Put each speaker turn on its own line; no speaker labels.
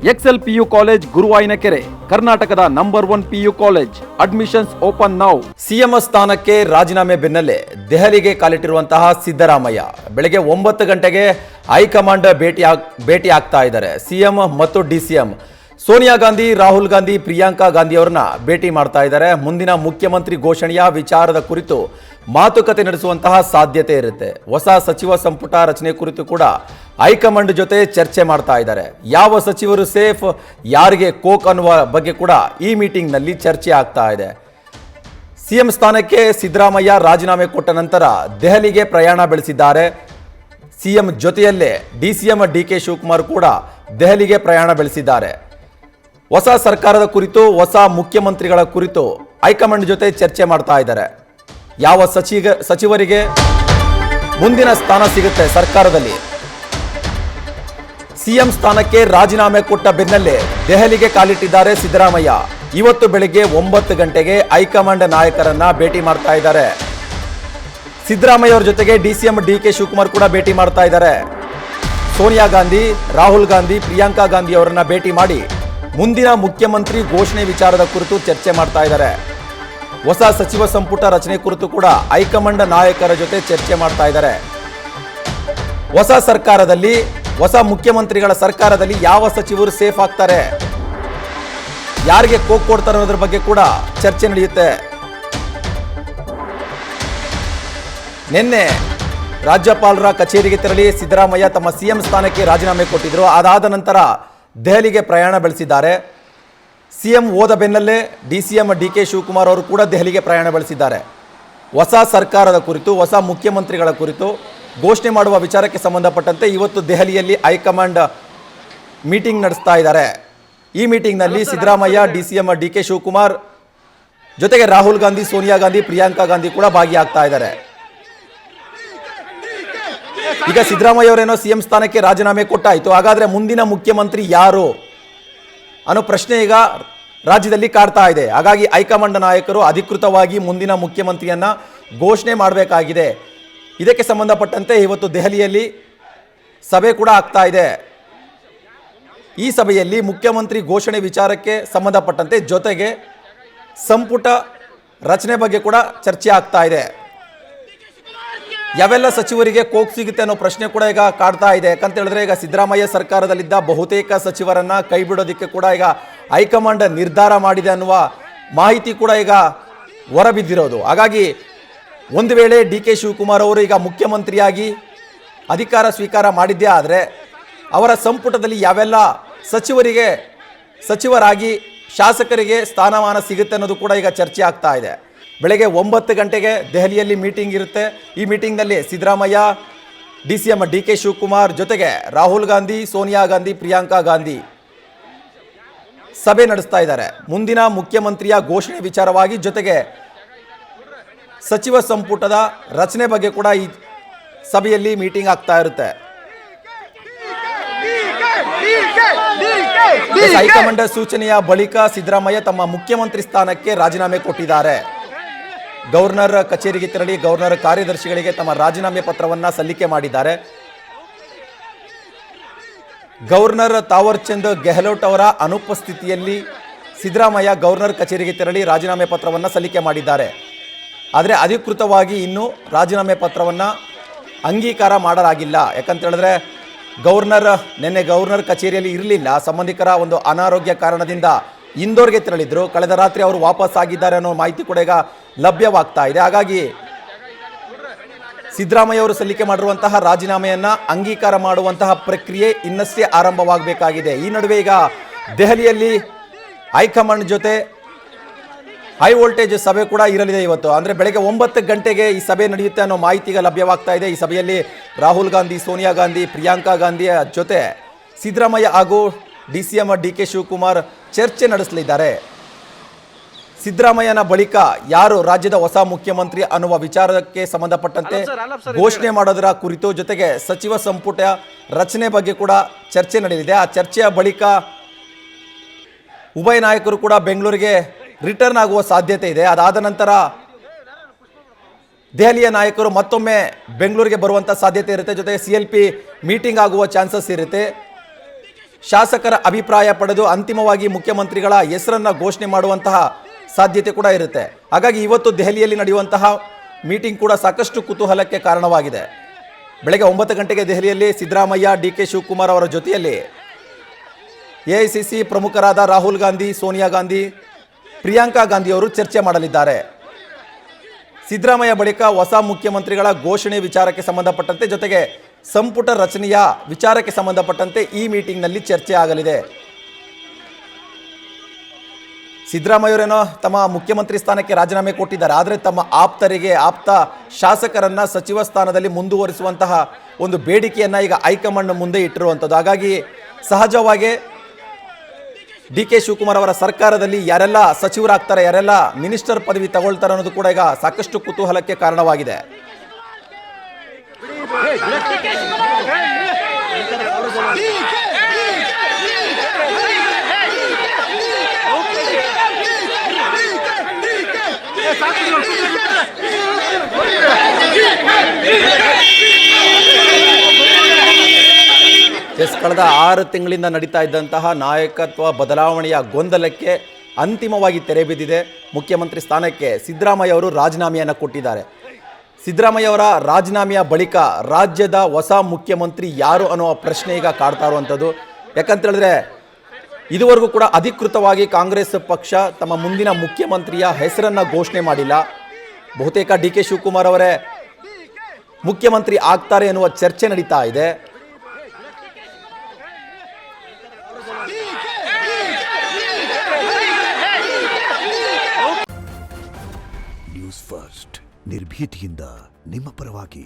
Excel PU college ಗುರುವಾಯಿನಕೆರೆ ಕರ್ನಾಟಕದ number 1 PU college. Admissions open now.
CM ಸ್ಥಾನಕ್ಕೆ ರಾಜೀನಾಮೆ ಬೆನ್ನಲ್ಲೇ ದೆಹಲಿಗೆ ಕಾಲಿಟ್ಟಿರುವಂತಹ ಸಿದ್ದರಾಮಯ್ಯ ಬೆಳಗ್ಗೆ 9 ಗಂಟೆಗೆ ಹೈಕಮಾಂಡ್ ಭೇಟಿ ಆಗ್ತಾ ಇದ್ದಾರೆ. ಸಿಎಂ ಮತ್ತು ಡಿಸಿಎಂ ಸೋನಿಯಾ ಗಾಂಧಿ, ರಾಹುಲ್ ಗಾಂಧಿ, ಪ್ರಿಯಾಂಕಾ ಗಾಂಧಿ ಅವರನ್ನ ಭೇಟಿ ಮಾಡ್ತಾ ಇದ್ದಾರೆ. ಮುಂದಿನ ಮುಖ್ಯಮಂತ್ರಿ ಘೋಷಣೆಯ ವಿಚಾರದ ಕುರಿತು ಮಾತುಕತೆ ನಡೆಸುವಂತಹ ಸಾಧ್ಯತೆ ಇರುತ್ತೆ. ಹೊಸ ಸಚಿವ ಸಂಪುಟ ರಚನೆ ಕುರಿತು ಕೂಡ ಹೈಕಮಾಂಡ್ ಜೊತೆ ಚರ್ಚೆ ಮಾಡ್ತಾ ಇದ್ದಾರೆ. ಯಾವ ಸಚಿವರು ಸೇಫ್, ಯಾರಿಗೆ ಕೋಕ್ ಅನ್ನುವ ಬಗ್ಗೆ ಕೂಡ ಈ ಮೀಟಿಂಗ್ ನಲ್ಲಿ ಚರ್ಚೆ ಆಗ್ತಾ ಇದೆ. ಸಿಎಂ ಸ್ಥಾನಕ್ಕೆ ಸಿದ್ದರಾಮಯ್ಯ ರಾಜೀನಾಮೆ ಕೊಟ್ಟ ನಂತರ ದೆಹಲಿಗೆ ಪ್ರಯಾಣ ಬೆಳೆಸಿದ್ದಾರೆ. ಸಿಎಂ ಜೊತೆಯಲ್ಲೇ ಡಿಸಿಎಂ ಡಿಕೆ ಶಿವಕುಮಾರ್ ಕೂಡ ದೆಹಲಿಗೆ ಪ್ರಯಾಣ ಬೆಳೆಸಿದ್ದಾರೆ. ಹೊಸ ಸರ್ಕಾರದ ಕುರಿತು, ಹೊಸ ಮುಖ್ಯಮಂತ್ರಿಗಳ ಕುರಿತು ಹೈಕಮಾಂಡ್ ಜೊತೆ ಚರ್ಚೆ ಮಾಡ್ತಾ ಇದ್ದಾರೆ. ಯಾವ ಸಚಿವರಿಗೆ ಮುಂದಿನ ಸ್ಥಾನ ಸಿಗುತ್ತೆ ಸರ್ಕಾರದಲ್ಲಿ. ಸಿಎಂ ಸ್ಥಾನಕ್ಕೆ ರಾಜೀನಾಮೆ ಕೊಟ್ಟ ಬೆನ್ನಲ್ಲೇ ದೆಹಲಿಗೆ ಕಾಲಿಟ್ಟಿದ್ದಾರೆ ಸಿದ್ದರಾಮಯ್ಯ. ಇವತ್ತು ಬೆಳಗ್ಗೆ 9 ಗಂಟೆಗೆ ಹೈಕಮಾಂಡ್ ನಾಯಕರನ್ನ ಭೇಟಿ ಮಾಡ್ತಾ ಇದ್ದಾರೆ. ಸಿದ್ದರಾಮಯ್ಯ ಅವರ ಜೊತೆಗೆ ಡಿಸಿಎಂ ಡಿಕೆ ಶಿವಕುಮಾರ್ ಕೂಡ ಭೇಟಿ ಮಾಡ್ತಾ ಇದ್ದಾರೆ. ಸೋನಿಯಾ ಗಾಂಧಿ, ರಾಹುಲ್ ಗಾಂಧಿ, ಪ್ರಿಯಾಂಕಾ ಗಾಂಧಿ ಅವರನ್ನ ಭೇಟಿ ಮಾಡಿ ಮುಂದಿನ ಮುಖ್ಯಮಂತ್ರಿ ಘೋಷಣೆ ವಿಚಾರದ ಕುರಿತು ಚರ್ಚೆ ಮಾಡ್ತಾ ಇದ್ದಾರೆ. ಹೊಸ ಸಚಿವ ಸಂಪುಟ ರಚನೆ ಕುರಿತು ಕೂಡ ಹೈಕಮಾಂಡ್ ನಾಯಕರ ಜೊತೆ ಚರ್ಚೆ ಮಾಡ್ತಾ ಇದ್ದಾರೆ. ಹೊಸ ಸರ್ಕಾರದಲ್ಲಿ, ಹೊಸ ಮುಖ್ಯಮಂತ್ರಿಗಳ ಸರ್ಕಾರದಲ್ಲಿ ಯಾವ ಸಚಿವರು ಸೇಫ್ ಆಗ್ತಾರೆ, ಯಾರಿಗೆ ಕೋಕ್ ಕೊಡ್ತಾರೆ ಅನ್ನೋದ್ರ ಬಗ್ಗೆ ಕೂಡ ಚರ್ಚೆ ನಡೆಯುತ್ತೆ. ನಿನ್ನೆ ರಾಜ್ಯಪಾಲರ ಕಚೇರಿಗೆ ತೆರಳಿ ಸಿದ್ದರಾಮಯ್ಯ ತಮ್ಮ ಸಿಎಂ ಸ್ಥಾನಕ್ಕೆ ರಾಜೀನಾಮೆ ಕೊಟ್ಟಿದ್ರು. ಅದಾದ ನಂತರ ದೆಹಲಿಗೆ ಪ್ರಯಾಣ ಬೆಳೆಸಿದ್ದಾರೆ. ಸಿಎಂ ಹೋದ ಬೆನ್ನಲ್ಲೇ ಡಿಸಿಎಂ ಡಿಕೆ ಶಿವಕುಮಾರ್ ಅವರು ಕೂಡ ದೆಹಲಿಗೆ ಪ್ರಯಾಣ ಬೆಳೆಸಿದ್ದಾರೆ. ಹೊಸ ಸರ್ಕಾರದ ಕುರಿತು, ಹೊಸ ಮುಖ್ಯಮಂತ್ರಿಗಳ ಕುರಿತು ಘೋಷಣೆ ಮಾಡುವ ವಿಚಾರಕ್ಕೆ ಸಂಬಂಧಪಟ್ಟಂತೆ ಇವತ್ತು ದೆಹಲಿಯಲ್ಲಿ ಹೈಕಮಾಂಡ್ ಮೀಟಿಂಗ್ ನಡೆಸ್ತಾ ಇದ್ದಾರೆ. ಈ ಮೀಟಿಂಗ್ನಲ್ಲಿ ಸಿದ್ದರಾಮಯ್ಯ, ಡಿಸಿಎಂ ಡಿಕೆ ಶಿವಕುಮಾರ್ ಜೊತೆಗೆ ರಾಹುಲ್ ಗಾಂಧಿ, ಸೋನಿಯಾ ಗಾಂಧಿ, ಪ್ರಿಯಾಂಕಾ ಗಾಂಧಿ ಕೂಡ ಭಾಗಿಯಾಗ್ತಾ ಇದ್ದಾರೆ. ಈಗ ಸಿದ್ದರಾಮಯ್ಯ ಅವರೇನೋ ಸಿಎಂ ಸ್ಥಾನಕ್ಕೆ ರಾಜೀನಾಮೆ ಕೊಟ್ಟಾಯಿತು, ಹಾಗಾದ್ರೆ ಮುಂದಿನ ಮುಖ್ಯಮಂತ್ರಿ ಯಾರು ಅನ್ನೋ ಪ್ರಶ್ನೆ ಈಗ ರಾಜ್ಯದಲ್ಲಿ ಕಾಡ್ತಾ ಇದೆ. ಹಾಗಾಗಿ ಹೈಕಮಾಂಡ್ ನಾಯಕರು ಅಧಿಕೃತವಾಗಿ ಮುಂದಿನ ಮುಖ್ಯಮಂತ್ರಿಯನ್ನ ಘೋಷಣೆ ಮಾಡಬೇಕಾಗಿದೆ. ಇದಕ್ಕೆ ಸಂಬಂಧಪಟ್ಟಂತೆ ಇವತ್ತು ದೆಹಲಿಯಲ್ಲಿ ಸಭೆ ಕೂಡ ಆಗ್ತಾ ಇದೆ. ಈ ಸಭೆಯಲ್ಲಿ ಮುಖ್ಯಮಂತ್ರಿ ಘೋಷಣೆ ವಿಚಾರಕ್ಕೆ ಸಂಬಂಧಪಟ್ಟಂತೆ ಜೊತೆಗೆ ಸಂಪುಟ ರಚನೆ ಬಗ್ಗೆ ಕೂಡ ಚರ್ಚೆ ಆಗ್ತಾ ಇದೆ. ಯಾವೆಲ್ಲ ಸಚಿವರಿಗೆ ಕೋಕ್ ಸಿಗುತ್ತೆ ಅನ್ನೋ ಪ್ರಶ್ನೆ ಕೂಡ ಈಗ ಕಾಡ್ತಾ ಇದೆ. ಯಾಕಂತ ಹೇಳಿದ್ರೆ ಈಗ ಸಿದ್ದರಾಮಯ್ಯ ಸರ್ಕಾರದಲ್ಲಿದ್ದ ಬಹುತೇಕ ಸಚಿವರನ್ನ ಕೈ ಬಿಡೋದಕ್ಕೆ ಕೂಡ ಈಗ ಹೈಕಮಾಂಡ್ ನಿರ್ಧಾರ ಮಾಡಿದೆ ಅನ್ನುವ ಮಾಹಿತಿ ಕೂಡ ಈಗ ಹೊರಬಿದ್ದಿರೋದು. ಹಾಗಾಗಿ ಒಂದು ವೇಳೆ ಡಿಕೆ ಶಿವಕುಮಾರ್ ಅವರು ಈಗ ಮುಖ್ಯಮಂತ್ರಿಯಾಗಿ ಅಧಿಕಾರ ಸ್ವೀಕಾರ ಮಾಡಿದ್ದೇ ಆದರೆ ಅವರ ಸಂಪುಟದಲ್ಲಿ ಯಾವೆಲ್ಲ ಸಚಿವರಾಗಿ ಶಾಸಕರಿಗೆ ಸ್ಥಾನಮಾನ ಸಿಗುತ್ತೆ ಅನ್ನೋದು ಕೂಡ ಈಗ ಚರ್ಚೆ ಆಗ್ತಾ ಇದೆ. ಬೆಳಗ್ಗೆ 9 ಗಂಟೆಗೆ ದೆಹಲಿಯಲ್ಲಿ ಮೀಟಿಂಗ್ ಇರುತ್ತೆ. ಈ ಮೀಟಿಂಗ್ನಲ್ಲಿ ಸಿದ್ದರಾಮಯ್ಯ, ಡಿಸಿಎಂ ಡಿಕೆ ಶಿವಕುಮಾರ್ ಜೊತೆಗೆ ರಾಹುಲ್ ಗಾಂಧಿ, ಸೋನಿಯಾ ಗಾಂಧಿ, ಪ್ರಿಯಾಂಕಾ ಗಾಂಧಿ ಸಭೆ ನಡೆಸ್ತಾ ಇದ್ದಾರೆ. ಮುಂದಿನ ಮುಖ್ಯಮಂತ್ರಿಯ ಘೋಷಣೆ ವಿಚಾರವಾಗಿ ಜೊತೆಗೆ ಸಚಿವ ಸಂಪುಟದ ರಚನೆ ಬಗ್ಗೆ ಕೂಡ ಈ ಸಭೆಯಲ್ಲಿ ಮೀಟಿಂಗ್ ಆಗ್ತಾ ಇರುತ್ತೆ. ಹೈಕಮಾಂಡ್ ಸೂಚನೆಯ ಬಳಿಕ ಸಿದ್ದರಾಮಯ್ಯ ತಮ್ಮ ಮುಖ್ಯಮಂತ್ರಿ ಸ್ಥಾನಕ್ಕೆ ರಾಜೀನಾಮೆ ಕೊಟ್ಟಿದ್ದಾರೆ. ಗವರ್ನರ್ ಕಚೇರಿಗೆ ತೆರಳಿ ಗವರ್ನರ್ ಕಾರ್ಯದರ್ಶಿಗಳಿಗೆ ತಮ್ಮ ರಾಜೀನಾಮೆ ಪತ್ರವನ್ನು ಸಲ್ಲಿಕೆ ಮಾಡಿದ್ದಾರೆ. ಗವರ್ನರ್ ತಾವರ್ ಚಂದ್ ಗೆಹ್ಲೋಟ್ ಅವರ ಅನುಪಸ್ಥಿತಿಯಲ್ಲಿ ಸಿದ್ದರಾಮಯ್ಯ ಗವರ್ನರ್ ಕಚೇರಿಗೆ ತೆರಳಿ ರಾಜೀನಾಮೆ ಪತ್ರವನ್ನು ಸಲ್ಲಿಕೆ ಮಾಡಿದ್ದಾರೆ. ಆದರೆ ಅಧಿಕೃತವಾಗಿ ಇನ್ನೂ ರಾಜೀನಾಮೆ ಪತ್ರವನ್ನು ಅಂಗೀಕಾರ ಮಾಡಲಾಗಿಲ್ಲ. ಯಾಕಂತ ಹೇಳಿದ್ರೆ ನಿನ್ನೆ ಗವರ್ನರ್ ಕಚೇರಿಯಲ್ಲಿ ಇರಲಿಲ್ಲ. ಸಂಬಂಧಿಕರ ಒಂದು ಅನಾರೋಗ್ಯ ಕಾರಣದಿಂದ ಇಂದೋರ್ಗೆ ತೆರಳಿದ್ರು. ಕಳೆದ ರಾತ್ರಿ ಅವರು ವಾಪಸ್ ಆಗಿದ್ದಾರೆ ಅನ್ನೋ ಮಾಹಿತಿ ಕೂಡ ಈಗ ಲಭ್ಯವಾಗ್ತಾ ಇದೆ. ಹಾಗಾಗಿ ಸಿದ್ದರಾಮಯ್ಯ ಅವರು ಸಲ್ಲಿಕೆ ಮಾಡಿರುವಂತಹ ರಾಜೀನಾಮೆಯನ್ನ ಅಂಗೀಕಾರ ಮಾಡುವಂತಹ ಪ್ರಕ್ರಿಯೆ ಇನ್ನಷ್ಟೇ ಆರಂಭವಾಗಬೇಕಾಗಿದೆ. ಈ ನಡುವೆ ಈಗ ದೆಹಲಿಯಲ್ಲಿ ಹೈಕಮಾಂಡ್ ಜೊತೆ ಹೈ ವೋಲ್ಟೇಜ್ ಸಭೆ ಕೂಡ ಇರಲಿದೆ ಇವತ್ತು. ಅಂದರೆ ಬೆಳಗ್ಗೆ 9 ಗಂಟೆಗೆ ಈ ಸಭೆ ನಡೆಯುತ್ತೆ ಅನ್ನೋ ಮಾಹಿತಿ ಈಗ ಲಭ್ಯವಾಗ್ತಾ ಇದೆ. ಈ ಸಭೆಯಲ್ಲಿ ರಾಹುಲ್ ಗಾಂಧಿ, ಸೋನಿಯಾ ಗಾಂಧಿ, ಪ್ರಿಯಾಂಕಾ ಗಾಂಧಿಯ ಜೊತೆ ಸಿದ್ದರಾಮಯ್ಯ ಹಾಗೂ ಡಿಸಿಎಂ ಡಿಕೆ ಶಿವಕುಮಾರ್ ಚರ್ಚೆ ನಡೆಸಲಿದ್ದಾರೆ. ಸಿದ್ದರಾಮಯ್ಯನ ಬಳಿಕ ಯಾರು ರಾಜ್ಯದ ಹೊಸ ಮುಖ್ಯಮಂತ್ರಿ ಅನ್ನುವ ವಿಚಾರಕ್ಕೆ ಸಂಬಂಧಪಟ್ಟಂತೆ ಘೋಷಣೆ ಮಾಡೋದರ ಕುರಿತು ಜೊತೆಗೆ ಸಚಿವ ಸಂಪುಟ ರಚನೆ ಬಗ್ಗೆ ಕೂಡ ಚರ್ಚೆ ನಡೆಯಲಿದೆ. ಆ ಚರ್ಚೆಯ ಬಳಿಕ ಉಭಯ ನಾಯಕರು ಕೂಡ ಬೆಂಗಳೂರಿಗೆ ರಿಟರ್ನ್ ಆಗುವ ಸಾಧ್ಯತೆ ಇದೆ. ಅದಾದ ನಂತರ ದೆಹಲಿಯ ನಾಯಕರು ಮತ್ತೊಮ್ಮೆ ಬೆಂಗಳೂರಿಗೆ ಬರುವಂಥ ಸಾಧ್ಯತೆ ಇರುತ್ತೆ. ಜೊತೆಗೆ CLP ಮೀಟಿಂಗ್ ಆಗುವ ಚಾನ್ಸಸ್ ಇರುತ್ತೆ. ಶಾಸಕರ ಅಭಿಪ್ರಾಯ ಪಡೆದು ಅಂತಿಮವಾಗಿ ಮುಖ್ಯಮಂತ್ರಿಗಳ ಹೆಸರನ್ನ ಘೋಷಣೆ ಮಾಡುವಂತಹ ಸಾಧ್ಯತೆ ಕೂಡ ಇರುತ್ತೆ. ಹಾಗಾಗಿ ಇವತ್ತು ದೆಹಲಿಯಲ್ಲಿ ನಡೆಯುವಂತಹ ಮೀಟಿಂಗ್ ಕೂಡ ಸಾಕಷ್ಟು ಕುತೂಹಲಕ್ಕೆ ಕಾರಣವಾಗಿದೆ. ಬೆಳಗ್ಗೆ 9 ಗಂಟೆಗೆ ದೆಹಲಿಯಲ್ಲಿ ಸಿದ್ದರಾಮಯ್ಯ, DK ಶಿವಕುಮಾರ್ ಅವರ ಜೊತೆಯಲ್ಲಿ AICC ಪ್ರಮುಖರಾದ ರಾಹುಲ್ ಗಾಂಧಿ, ಸೋನಿಯಾ ಗಾಂಧಿ, ಪ್ರಿಯಾಂಕಾ ಗಾಂಧಿ ಅವರು ಚರ್ಚೆ ಮಾಡಲಿದ್ದಾರೆ. ಸಿದ್ದರಾಮಯ್ಯ ಬಳಿಕ ಹೊಸ ಮುಖ್ಯಮಂತ್ರಿಗಳ ಘೋಷಣೆ ವಿಚಾರಕ್ಕೆ ಸಂಬಂಧಪಟ್ಟಂತೆ ಜೊತೆಗೆ ಸಂಪುಟ ರಚನೆಯ ವಿಚಾರಕ್ಕೆ ಸಂಬಂಧಪಟ್ಟಂತೆ ಈ ಮೀಟಿಂಗ್ನಲ್ಲಿ ಚರ್ಚೆ ಆಗಲಿದೆ. ಸಿದ್ದರಾಮಯ್ಯವರೇನೋ ತಮ್ಮ ಮುಖ್ಯಮಂತ್ರಿ ಸ್ಥಾನಕ್ಕೆ ರಾಜೀನಾಮೆ ಕೊಟ್ಟಿದ್ದಾರೆ. ಆದರೆ ತಮ್ಮ ಆಪ್ತ ಶಾಸಕರನ್ನ ಸಚಿವ ಸ್ಥಾನದಲ್ಲಿ ಮುಂದುವರಿಸುವಂತಹ ಒಂದು ಬೇಡಿಕೆಯನ್ನ ಈಗ ಹೈಕಮಾಂಡ್ ಮುಂದೆ ಇಟ್ಟಿರುವಂಥದ್ದು. ಹಾಗಾಗಿ ಸಹಜವಾಗಿ DK ಶಿವಕುಮಾರ್ ಅವರ ಸರ್ಕಾರದಲ್ಲಿ ಯಾರೆಲ್ಲ ಸಚಿವರಾಗ್ತಾರೆ, ಯಾರೆಲ್ಲ ಮಿನಿಸ್ಟರ್ ಪದವಿ ತಗೊಳ್ತಾರೆ ಅನ್ನೋದು ಕೂಡ ಈಗ ಸಾಕಷ್ಟು ಕುತೂಹಲಕ್ಕೆ ಕಾರಣವಾಗಿದೆ. ಕಳೆದ 6 ತಿಂಗಳಿಂದ ನಡೀತಾ ಇದ್ದಂತಹ ನಾಯಕತ್ವ ಬದಲಾವಣೆಯ ಗೊಂದಲಕ್ಕೆ ಅಂತಿಮವಾಗಿ ತೆರೆ ಬಿದ್ದಿದೆ. ಮುಖ್ಯಮಂತ್ರಿ ಸ್ಥಾನಕ್ಕೆ ಸಿದ್ದರಾಮಯ್ಯ ಅವರು ರಾಜೀನಾಮೆಯನ್ನು ಕೊಟ್ಟಿದ್ದಾರೆ. ಸಿದ್ದರಾಮಯ್ಯ ಅವರ ರಾಜೀನಾಮೆಯ ಬಳಿಕ ರಾಜ್ಯದ ಹೊಸ ಮುಖ್ಯಮಂತ್ರಿ ಯಾರು ಅನ್ನೋ ಪ್ರಶ್ನೆ ಈಗ ಕಾಡ್ತಾ ಇರುವಂಥದ್ದು. ಯಾಕಂತ ಹೇಳಿದ್ರೆ ಇದುವರೆಗೂ ಕೂಡ ಅಧಿಕೃತವಾಗಿ ಕಾಂಗ್ರೆಸ್ ಪಕ್ಷ ತಮ್ಮ ಮುಂದಿನ ಮುಖ್ಯಮಂತ್ರಿಯ ಹೆಸರನ್ನ ಘೋಷಣೆ ಮಾಡಿಲ್ಲ. ಬಹುತೇಕ DK ಶಿವಕುಮಾರ್ ಅವರೇ ಮುಖ್ಯಮಂತ್ರಿ ಆಗ್ತಾರೆ ಎನ್ನುವ ಚರ್ಚೆ ನಡೀತಾ ಇದೆ.
ನ್ಯೂಸ್ ಫಸ್ಟ್ ನಿರ್ಭೀತಿಯಿಂದ ನಿಮ್ಮ ಪರವಾಗಿ.